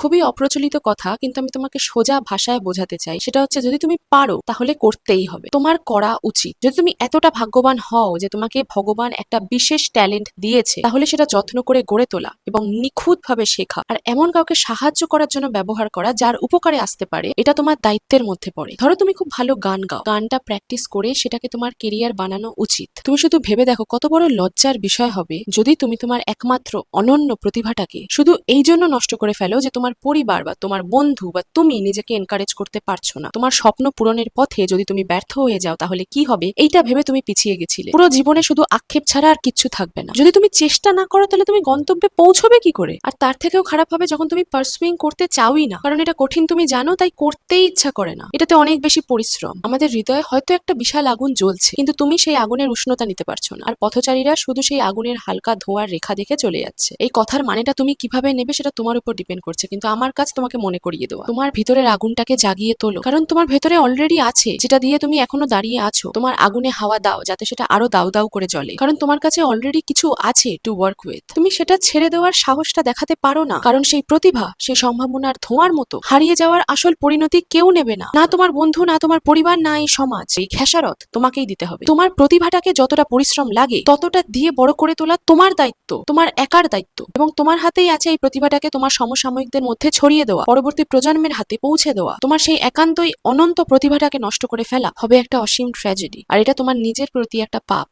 খুবই অপ্রচলিত কথা, কিন্তু আমি তোমাকে সোজা ভাষায় বোঝাতে চাই। সেটা হচ্ছে, যদি তুমি পারো তাহলে করতেই হবে, তোমার করা উচিত। যদি তুমি এতটা ভাগ্যবান হও যে তোমাকে ভগবান একটা বিশেষ ট্যালেন্ট দিয়েছে, তাহলে সেটা যত্ন করে গড়ে তোলা এবং নিখুঁতভাবে শেখা আর এমন কাউকে সাহায্য করার জন্য ব্যবহার করা যার উপকারে আসতে পারে, এটা তোমার দায়িত্বের মধ্যে পড়ে। ধরো তুমি খুব ভালো গান গাও, গানটা প্র্যাকটিস করে সেটাকে তোমার কেরিয়ার বানানো উচিত। তুমি শুধু ভেবে দেখো কত বড় লজ্জার বিষয় হবে যদি তুমি তোমার একমাত্র অনন্য প্রতিভাটাকে শুধু এই জন্য নষ্ট করে ফেলো যে তোমার পরিবার বা তোমার বন্ধু বা তুমি নিজেকে এনকারেজ করতে পারছো না। তোমার স্বপ্ন পূরণের পথে যদি তুমি ব্যর্থ হয়ে যাও তাহলে কি হবে, এইটা ভেবে তুমি পিছিয়ে গেছিলে। পুরো জীবনে শুধু আক্ষেপ ছাড়া আর কিচ্ছু থাকবে না। যদি তুমি চেষ্টা না করো তাহলে তুমি গন্তব্যে পৌঁছবে কি করে? আর তার থেকেও খারাপ হবে যখন তুমি পার্সুইং করতে চাওই না, কারণ এটা কঠিন তুমি জানো, তাই করতেই ইচ্ছা করে না। এটাতে অনেক বেশি পরিশ্রম। আমাদের হৃদয়ে হয়তো একটা বিশাল আগুন জ্বলছে, কিন্তু তুমি সেই আগুনের উষ্ণতা নিতে পারছো না, আর পথচারীরা শুধু সেই আগুনের হালকা ধোঁয়ার রেখা দেখে চলে যাচ্ছে। এই কথার মানেটা তুমি কিভাবে নেবে সেটা তোমার উপর ডিপেন্ড করছে, কিন্তু আমার কাজ তোমাকে মনে করিয়ে দেওয়া, তোমার ভিতরের আগুনটাকে জাগিয়ে তোলো, কারণ তোমার ভেতরে অলরেডি আছে, যেটা দিয়ে তুমি এখনো দাঁড়িয়ে আছো। তোমার আগুনে হাওয়া দাও যাতে সেটা আরো দাউ দাউ করে জ্বলে, কারণ তোমার কাছে অলরেডি কিছু আছে টু ওয়ার্ক উইথ। তুমি সেটা ছেড়ে দেওয়ার সাহসটা দেখাতে পারো না, কারণ সেই প্রতিভা, সেই সম্ভাবনার ধোঁয়ার মতো হারিয়ে যাওয়ার আসল পরিণতি কেউ নেবে না, না তোমার বন্ধু, না তোমার পরিবার, না এই সমাজ। এই খেসারত তোমাকেই দিতে হবে। তোমার প্রতিভাটাকে যতটা পরিশ্রম লাগে ততটা দিয়ে বড় করে তোলা তোমার দায়িত্ব, তোমার একার দায়িত্ব, এবং তোমার হাতেই আছে এই প্রতিভাটাকে তোমার সমসাময়িকদের মধ্যে ছড়িয়ে দেওয়া, পরবর্তী প্রজন্মের হাতে পৌঁছে দেওয়া। তোমার সেই একান্তই অনন্ত প্রতিভাটাকে নষ্ট করে ফেলা হবে একটা অসীম ট্র্যাজেডি, আর এটা তোমার নিজের প্রতি একটা পাপ।